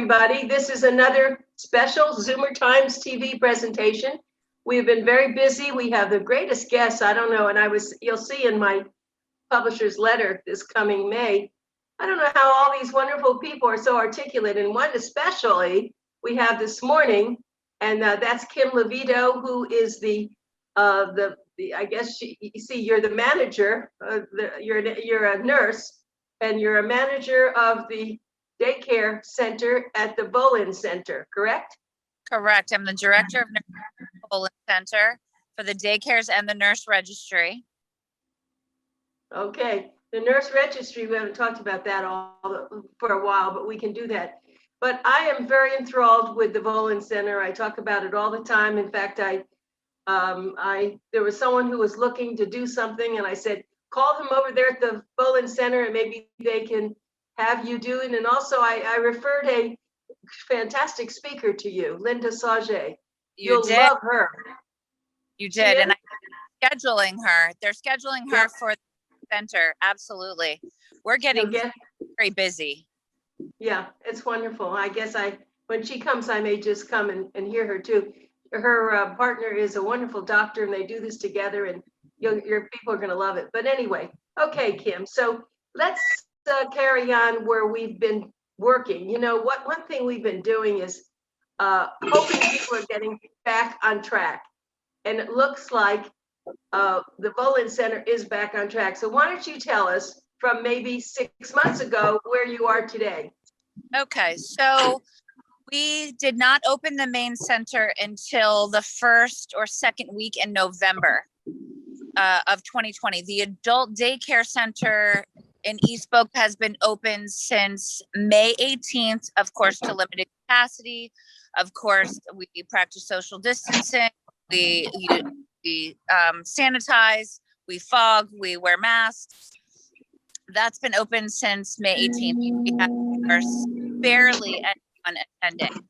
everybody. This is another special Zoomer Times TV presentation. We've been very busy. We have the greatest guests. I don't know, and you'll see in my publisher's letter this coming May. I don't know how all these wonderful people are so articulate, and one especially we have this morning, and that's Kim Lovito, who is I guess you see, you're the manager. You're a nurse, and you're a manager of the Daycare Center at the Volen Center, correct? Correct. I'm the director of nursing at the Volen Center for the daycares and the nurse registry. Okay, the nurse registry, we haven't talked about that for a while, but we can do that. But I am very enthralled with the Volen Center. I talk about it all the time. In fact, there was someone who was looking to do something, and I said, call them over there at the Volen Center, and maybe they can have you do it. And also, I referred a fantastic speaker to you, Linda Sage. You'll love her. You did, and I'm scheduling her. They're scheduling her for the center. Absolutely. We're getting very busy. Yeah, it's wonderful. I guess when she comes, I may just come and hear her too. Her partner is a wonderful doctor, and they do this together, and your people are going to love it. But anyway, okay, Kim. So let's carry on where we've been working. You know what? One thing we've been doing is hoping people are getting back on track, and it looks like the Volen Center is back on track. So why don't you tell us from maybe 6 months ago where you are today? Okay, so we did not open the main center until the first or second week in November of 2020. The adult daycare center in East Boca has been open since May 18th, of course, to limited capacity. Of course, we practice social distancing. We sanitize, we fog, we wear masks. That's been open since May 18th. We have, of course, barely anyone attending.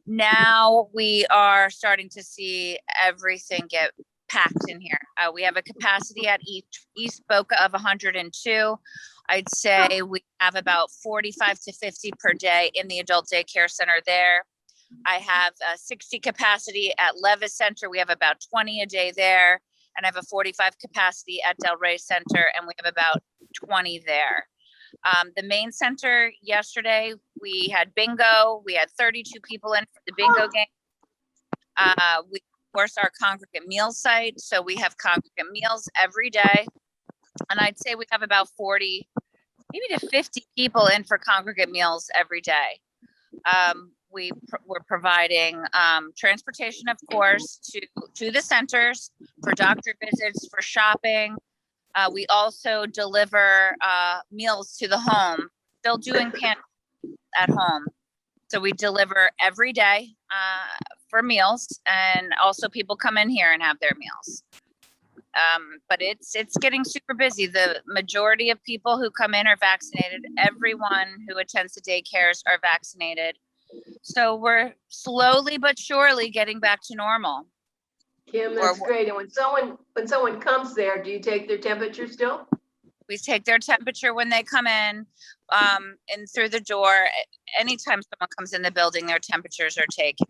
Now we are starting to see everything get packed in here. We have a capacity at East Boca of 102. I'd say we have about 45 to 50 per day in the adult daycare center there. I have a 60 capacity at Levis Center. We have about 20 a day there. And I have a 45 capacity at Del Rey Center, and we have about 20 there. The main center yesterday, we had bingo. We had 32 people in for the bingo game. We, of course, our congregate meal site. So we have congregate meals every day. And I'd say we have about 40, maybe to 50 people in for congregate meals every day. We're providing transportation, of course, to the centers for doctor visits, for shopping. We also deliver meals to the home, still doing pantry at home. So we deliver every day for meals, and also people come in here and have their meals. But it's getting super busy. The majority of people who come in are vaccinated. Everyone who attends the daycares are vaccinated. So we're slowly but surely getting back to normal. Kim, that's great. And when someone comes there, do you take their temperature still? We take their temperature when they come in, and through the door. Anytime someone comes in the building, their temperatures are taken.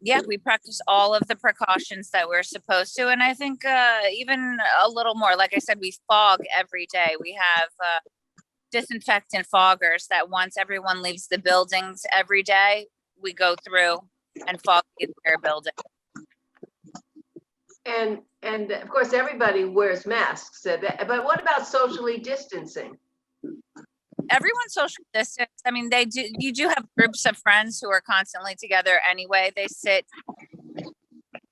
Yeah, we practice all of the precautions that we're supposed to. And I think even a little more. Like I said, we fog every day. We have disinfectant foggers that once everyone leaves the buildings every day, we go through and fog the entire building. And of course, everybody wears masks. But what about socially distancing? Everyone's social distance. I mean, you do have groups of friends who are constantly together anyway. They sit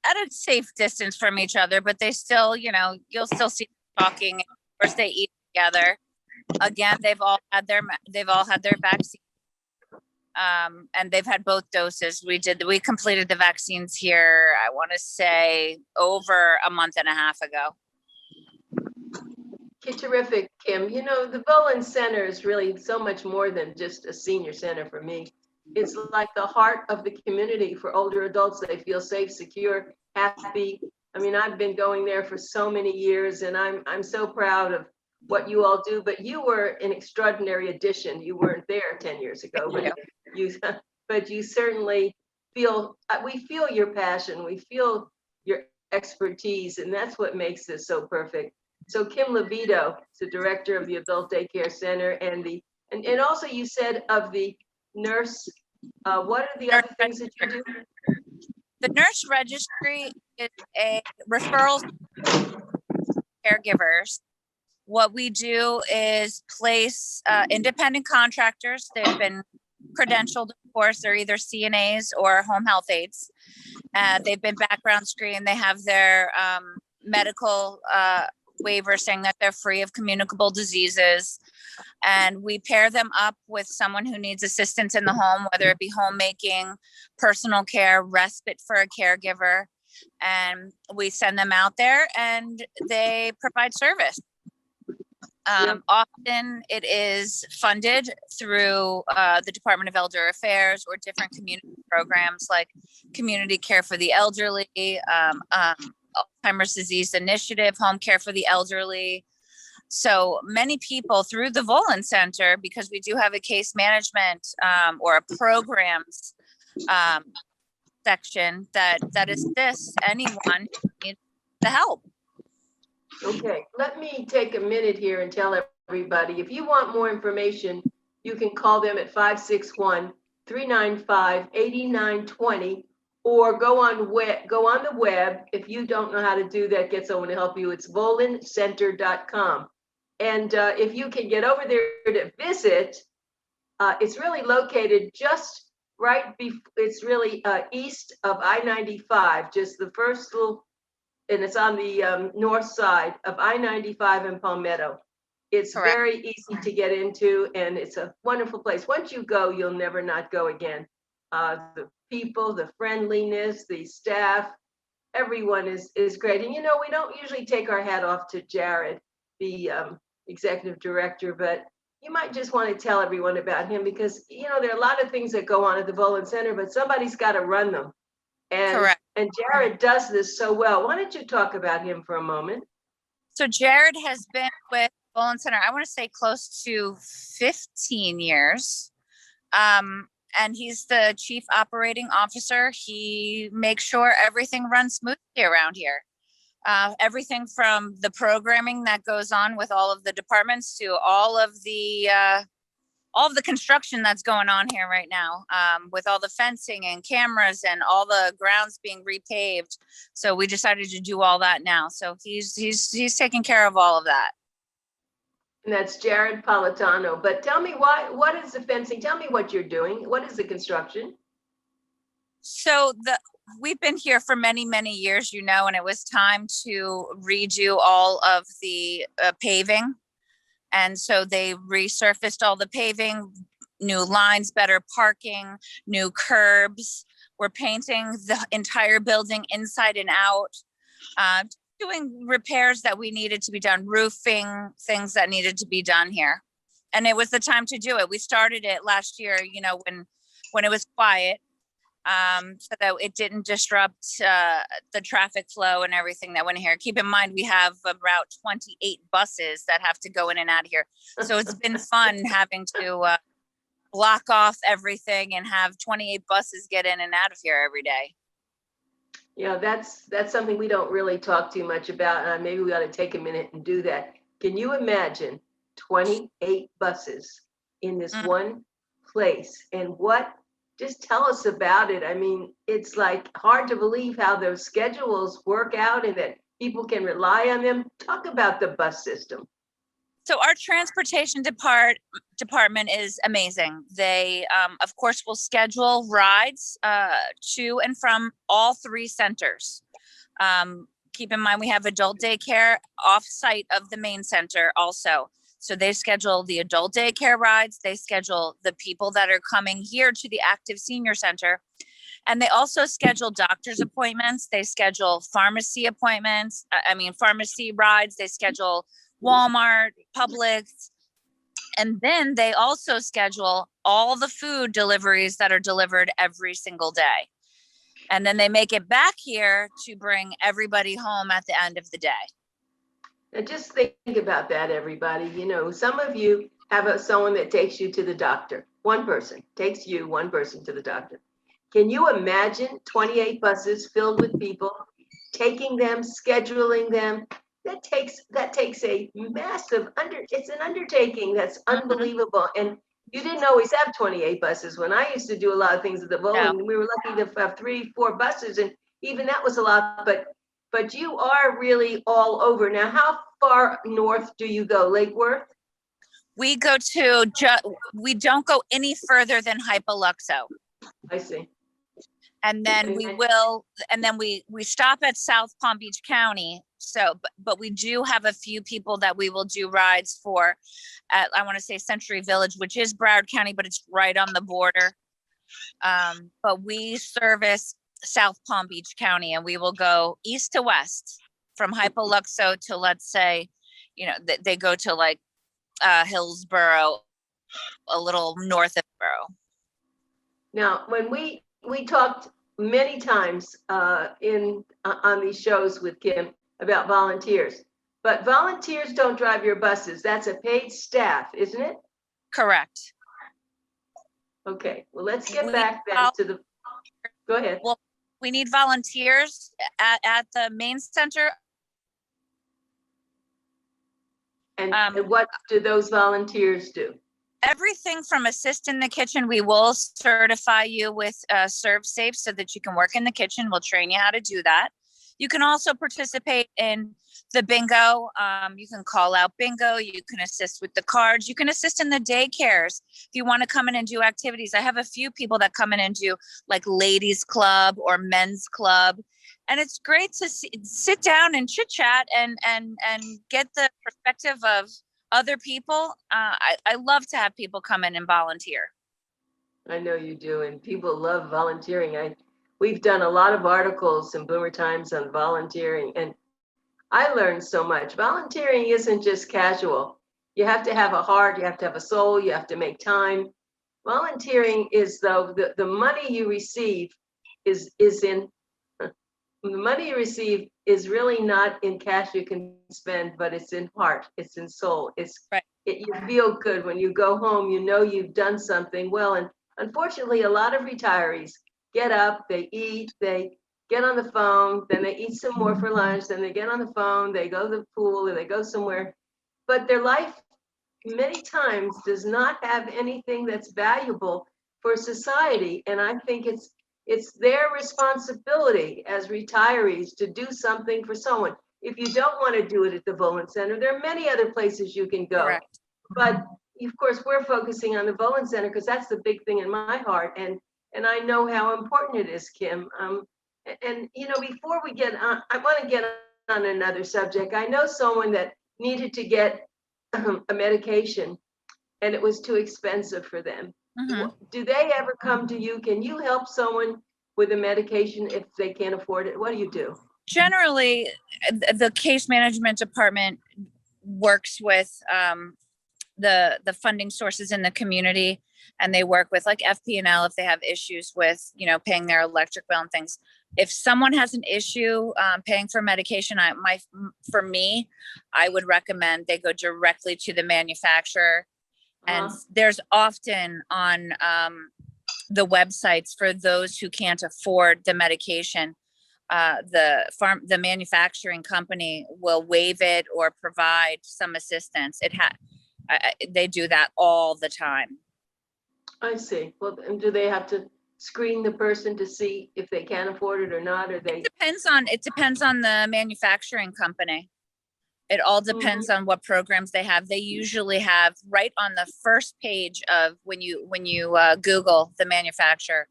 at a safe distance from each other, but they still, you'll still see them talking. Of course, they eat together. Again, they've all had their vaccine, and they've had both doses. We completed the vaccines here, I want to say, over a month and a half ago. Terrific, Kim. The Volen Center is really so much more than just a senior center for me. It's like the heart of the community for older adults. They feel safe, secure, happy. I mean, I've been going there for so many years, and I'm so proud of what you all do, but you were an extraordinary addition. You weren't there 10 years ago, but you, but you certainly feel, we feel your passion, we feel your expertise, and that's what makes this so perfect. So Kim Lovito is the director of the Adult Daycare Center, and also you said of the nurse, what are the other things that you do? The nurse registry is a referral caregivers. What we do is place independent contractors. They've been credentialed, of course. They're either CNAs or home health aides. They've been background screened. They have their medical waiver saying that they're free of communicable diseases. And we pair them up with someone who needs assistance in the home, whether it be homemaking, personal care, respite for a caregiver. And we send them out there and they provide service. Often it is funded through the Department of Elder Affairs or different community programs like Community Care for the Elderly, Alzheimer's Disease Initiative, Home Care for the Elderly. So many people through the Volen Center, because we do have a case management or a programs section that assists anyone who needs the help. Okay, let me take a minute here and tell everybody, if you want more information, you can call them at 561-395-8920 or go on the web. If you don't know how to do that, get someone to help you. It's volencenter.com. And if you can get over there to visit, it's really located just it's really east of I-95, just the first little, and it's on the north side of I-95 in Palmetto. It's Correct. very easy to get into, and it's a wonderful place. Once you go, you'll never not go again. The people, the friendliness, the staff, everyone is great. And you know, we don't usually take our hat off to Jared, the executive director, but you might just want to tell everyone about him because, you know, there are a lot of things that go on at the Volen Center, but somebody's got to run them. Correct. And Jared does this so well. Why don't you talk about him for a moment? So Jared has been with Volen Center, I want to say close to 15 years. And he's the chief operating officer. He makes sure everything runs smoothly around here. Everything from the programming that goes on with all of the departments to all of the construction that's going on here right now, with all the fencing and cameras and all the grounds being repaved. So we decided to do all that now. So he's taking care of all of that. And that's Jared Politano. But tell me what is the fencing? Tell me what you're doing. What is the construction? So we've been here for many, many years, you know, and it was time to redo all of the paving. And so they resurfaced all the paving, new lines, better parking, new curbs. We're painting the entire building inside and out, doing repairs that we needed to be done, roofing, things that needed to be done here. And it was the time to do it. We started it last year, you know, when it was quiet, so that it didn't disrupt the traffic flow and everything that went here. Keep in mind, we have about 28 buses that have to go in and out of here. So it's been fun having to block off everything and have 28 buses get in and out of here every day. Yeah, that's something we don't really talk too much about. Maybe we ought to take a minute and do that. Can you imagine 28 buses in this one place? And just tell us about it. I mean, it's like hard to believe how those schedules work out and that people can rely on them. Talk about the bus system. So our transportation department is amazing. They, of course, will schedule rides to and from all three centers. Keep in mind, we have adult daycare off-site of the main center also. So they schedule the adult daycare rides. They schedule the people that are coming here to the active senior center. And they also schedule doctor's appointments. They schedule pharmacy appointments. Pharmacy rides. They schedule Walmart, Publix. And then they also schedule all the food deliveries that are delivered every single day. And then they make it back here to bring everybody home at the end of the day. And just think about that, everybody. You know, some of you have someone that takes you to the doctor. One person takes you, one person to the doctor. Can you imagine 28 buses filled with people, taking them, scheduling them? That takes a massive it's an undertaking that's unbelievable. And you didn't always have 28 buses. When I used to do a lot of things at the No. Volen, we were lucky to have 3, 4 buses, and even that was a lot. But you are really all over. Now, how far north do you go? Lake Worth? We go we don't go any further than Hypoluxo. I see. And then we stop at South Palm Beach County. So, but we do have a few people that we will do rides for at, I want to say Century Village, which is Broward County, but it's right on the border. But we service South Palm Beach County, and we will go east to west from Hypoluxo to, let's say, you know, they go to like Hillsborough, a little north of Borough. Now, when we talked many times on these shows with Kim about volunteers, but volunteers don't drive your buses. That's a paid staff, isn't it? Correct. Okay, well, let's get back then to the, go ahead. Well, we need volunteers at the main center. And what do those volunteers do? Everything from assist in the kitchen. We will certify you with Serve Safe so that you can work in the kitchen. We'll train you how to do that. You can also participate in the bingo. You can call out bingo. You can assist with the cards. You can assist in the daycares. If you want to come in and do activities, I have a few people that come in and do like ladies club or men's club. And it's great to sit down and chit chat and get the perspective of other people. I love to have people come in and volunteer. I know you do, and people love volunteering. We've done a lot of articles in Boomer Times on volunteering, and I learned so much. Volunteering isn't just casual. You have to have a heart, you have to have a soul, you have to make time. Volunteering is, though, the money you receive is in the money you receive is really not in cash you can spend, but it's in heart, it's in soul. Right. You feel good when you go home, you know you've done something well. And unfortunately, a lot of retirees get up, they eat, they get on the phone, then they eat some more for lunch, then they get on the phone, they go to the pool, or they go somewhere. But their life many times does not have anything that's valuable for society. And I think it's their responsibility as retirees to do something for someone. If you don't want to do it at the Volen Center, there are many other places you can go. Correct. But of course, we're focusing on the Volen Center because that's the big thing in my heart. And I know how important it is, Kim. And you know, before we get on, I want to get on another subject. I know someone that needed to get a medication and it was too expensive for them. Mm-hmm. Do they ever come to you? Can you help someone with a medication if they can't afford it? What do you do? Generally, the case management department works with the funding sources in the community, and they work with like FP&L if they have issues with, you know, paying their electric bill and things. If someone has an issue paying for medication, for me, I would recommend they go directly to the manufacturer. And there's often on the websites for those who can't afford the medication, the manufacturing company will waive it or provide some assistance. They do that all the time. I see. Well, and do they have to screen the person to see if they can afford it or not? Or they? It depends on the manufacturing company. It all depends on what programs they have. They usually have right on the first page of when you Google the manufacturer,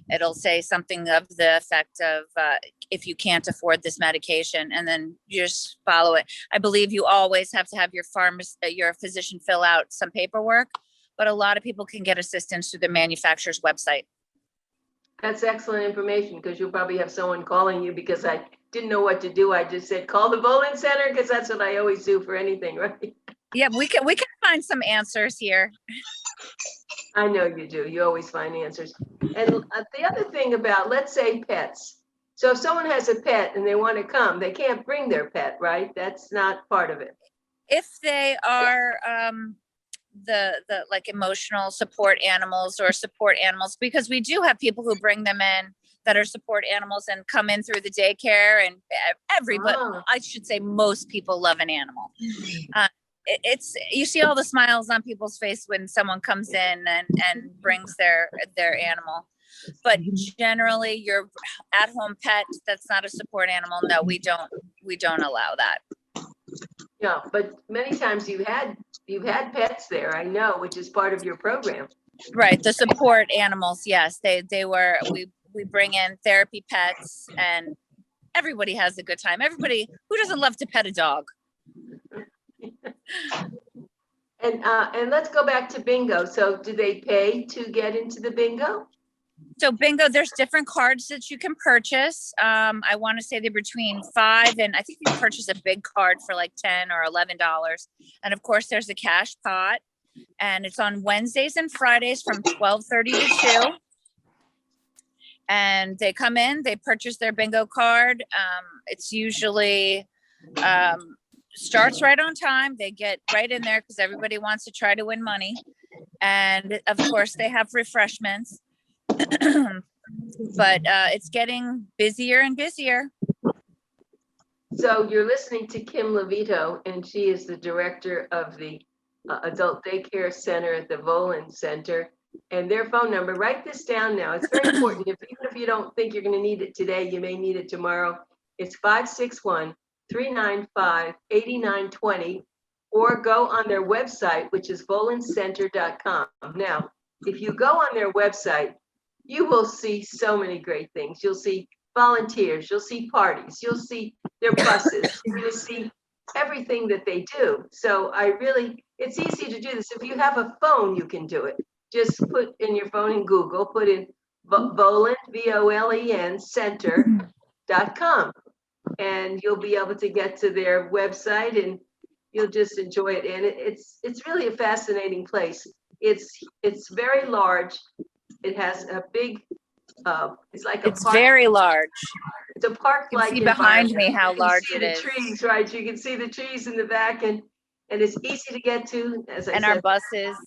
it'll say something of the effect of if you can't afford this medication, and then you just follow it. I believe you always have to have your physician fill out some paperwork, but a lot of people can get assistance through the manufacturer's website. That's excellent information, because you'll probably have someone calling you because I didn't know what to do. I just said, call the Volen Center, because that's what I always do for anything, right? Yeah, we can find some answers here. I know you do. You always find answers. And the other thing about, let's say, pets. So if someone has a pet and they want to come, they can't bring their pet, right? That's not part of it. If they are the like emotional support animals or support animals, because we do have people who bring them in that are support animals and come in through the daycare, and everybody, I should say most people love an animal. It's, you see all the smiles on people's face when someone comes in and brings their animal. But generally your at-home pet that's not a support animal, no, we don't allow that. Yeah, but many times you've had pets there, I know, which is part of your program. Right, the support animals, yes, they were, we bring in therapy pets and everybody has a good time. Everybody, who doesn't love to pet a dog? And let's go back to bingo. So do they pay to get into the bingo? So bingo, there's different cards that you can purchase. I want to say they're between $5 and I think you can purchase a big card for like $10 or $11. And of course there's a cash pot, and it's on Wednesdays and Fridays from 12:30 to 2. And they come in, they purchase their bingo card. It's usually starts right on time. They get right in there because everybody wants to try to win money. And of course they have refreshments. But it's getting busier and busier. So you're listening to Kim Lovito, and she is the director of the Adult Daycare Center at the Volen Center. And their phone number, write this down now. It's very important. Even if you don't think you're going to need it today, you may need it tomorrow. It's 561-395-8920, or go on their website, which is volencenter.com. Now, if you go on their website, you will see so many great things. You'll see volunteers, you'll see parties, you'll see their buses, you're going to see everything that they do. So it's easy to do this. If you have a phone, you can do it. Just put in your phone in Google, put in Volen, VOLEN, center.com, and you'll be able to get to their website and you'll just enjoy it. And it's really a fascinating place. It's very large. It has a big, it's like a It's park. very large. It's a park-like You can see behind me how large it is. You can see the trees, right? You can see the trees in the back, and it's easy to get to, as I said. And our buses.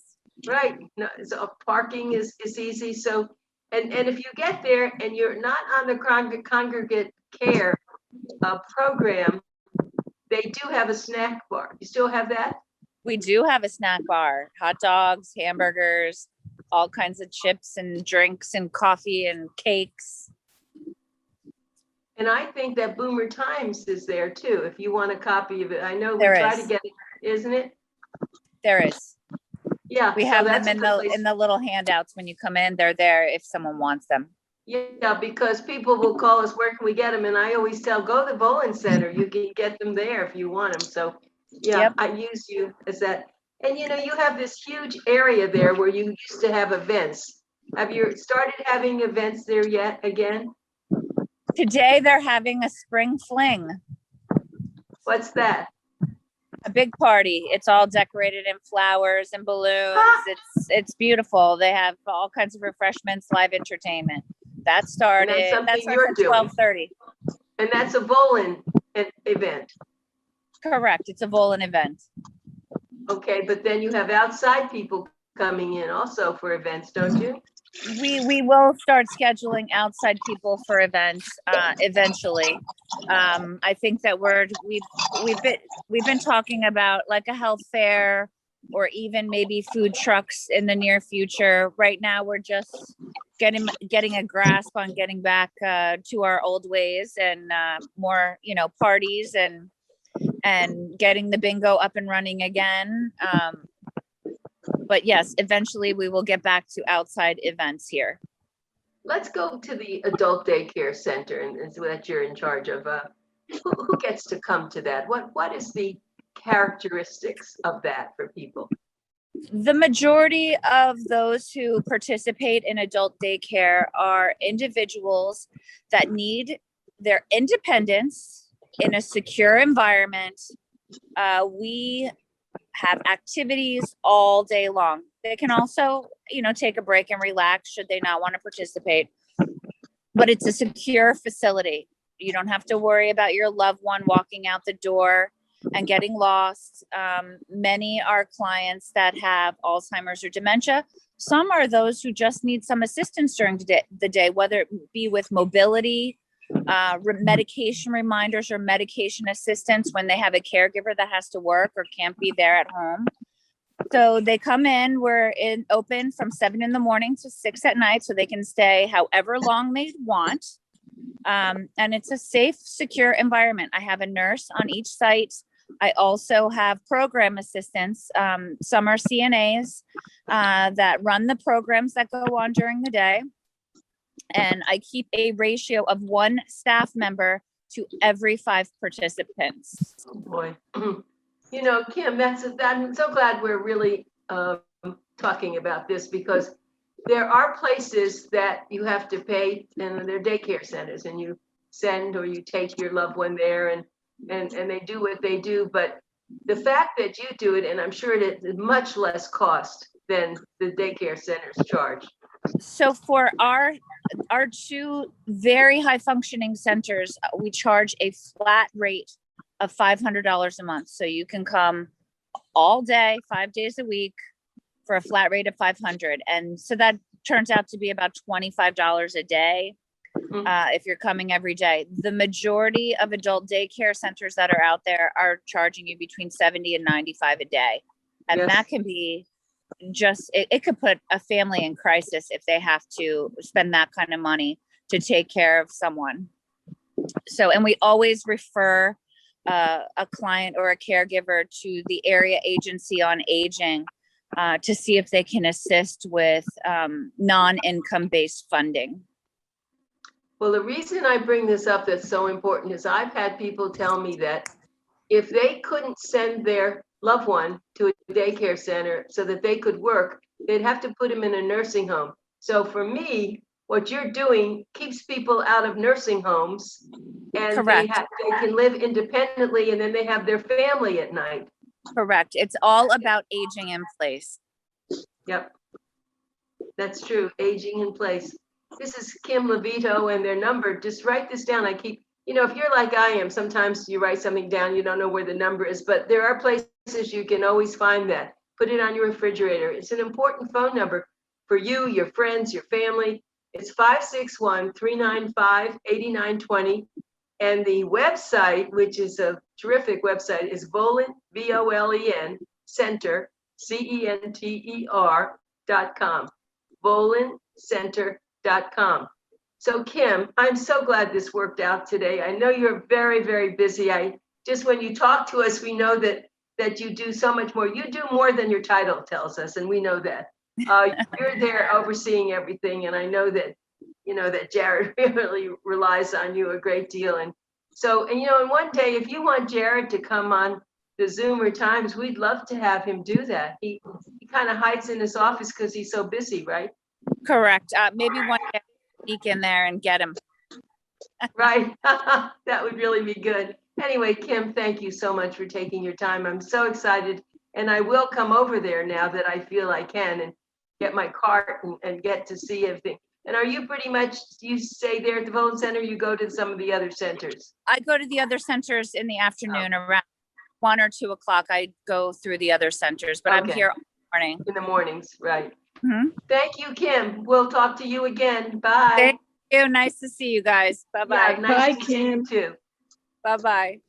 Right. No, so parking is easy. So, and if you get there and you're not on the congregate care program, they do have a snack bar. You still have that? We do have a snack bar, hot dogs, hamburgers, all kinds of chips and drinks and coffee and cakes. And I think that Boomer Times is there too, if you want a copy of it. I know we There try is. to get it, isn't it? There is. Yeah. We have them in the little handouts when you come in. They're there if someone wants them. Yeah, because people will call us, where can we get them? And I always tell, go to the Volen Center. You can get them there if you want them. So yeah, yep. I use you as that. And you have this huge area there where you used to have events. Have you started having events there yet again? Today they're having a spring fling. What's that? A big party. It's all decorated in flowers and balloons. It's beautiful. They have all kinds of refreshments, live entertainment. That started. That's at 12:30. And that's a Volen event. Correct. It's a Volen event. Okay, but then you have outside people coming in also for events, don't you? We will start scheduling outside people for events eventually. I think that we've been talking about like a health fair or even maybe food trucks in the near future. Right now, we're just getting a grasp on getting back to our old ways and more, parties and getting the bingo up and running again. But yes, eventually we will get back to outside events here. Let's go to the Adult Daycare Center, and that you're in charge of. Who gets to come to that? What is the characteristics of that for people? The majority of those who participate in adult daycare are individuals that need their independence in a secure environment. We have activities all day long. They can also, take a break and relax should they not want to participate. but it's a secure facility. You don't have to worry about your loved one walking out the door and getting lost. Many are clients that have Alzheimer's or dementia. Some are those who just need some assistance during the day, whether it be with mobility, medication reminders, or medication assistance when they have a caregiver that has to work or can't be there at home. So they come in, we're open from 7 in the morning to 6 at night, so they can stay however long they want. And it's a safe, secure environment. I have a nurse on each site. I also have program assistants. Some are CNAs that run the programs that go on during the day. And I keep a ratio of 1 staff member to every 5 participants. Oh boy. You know, Kim, I'm so glad we're really talking about this, because there are places that you have to pay, and they're daycare centers, and you send or you take your loved one there, and they do what they do. But the fact that you do it, and I'm sure it is much less cost than the daycare centers charge. So for our 2 very high functioning centers, we charge a flat rate of $500 a month. So you can come all day, 5 days a week for a flat rate of $500. And so that turns out to be about $25 a day. If you're coming every day. The majority of adult daycare centers that are out there are charging you between $70 and $95 a day. And Yes. that can be just, it could put a family in crisis if they have to spend that kind of money to take care of someone. So, and we always refer a client or a caregiver to the area agency on aging to see if they can assist with non-income based funding. Well, the reason I bring this up that's so important is I've had people tell me that if they couldn't send their loved one to a daycare center so that they could work, they'd have to put them in a nursing home. So for me, what you're doing keeps people out of nursing homes, and Correct. they can live independently, and then they have their family at night. Correct. It's all about aging in place. Yep, that's true. Aging in place. This is Kim Lovito, and their number, just write this down. If you're like I am, sometimes you write something down, you don't know where the number is, but there are places you can always find that. Put it on your refrigerator. It's an important phone number for you, your friends, your family. It's 561-395-8920. And the website, which is a terrific website, is Volen, Volen Center, CENTER.com. VolenCenter.com. So Kim, I'm so glad this worked out today. I know you're very, very busy. When you talk to us, we know that you do so much more. You do more than your title tells us, and we know that. You're there overseeing everything, and I know that that Jared really relies on you a great deal. And one day, if you want Jared to come on the Zoomer Times, we'd love to have him do that. He kind of hides in his office because he's so busy, right? Correct. Maybe one day sneak in there and get him. Right. That would really be good. Anyway, Kim, thank you so much for taking your time. I'm so excited, and I will come over there now that I feel I can, and get my cart and get to see everything. And are you you stay there at the Volen Center? You go to some of the other centers? I go to the other centers in the afternoon around 1 or 2 o'clock. I go through the other centers, but I'm here all morning. In the mornings, right. Mm-hmm. Thank you, Kim. We'll talk to you again. Bye. Thank you. Nice to see you guys. Bye-bye. Yeah, nice to see you too. Bye-bye.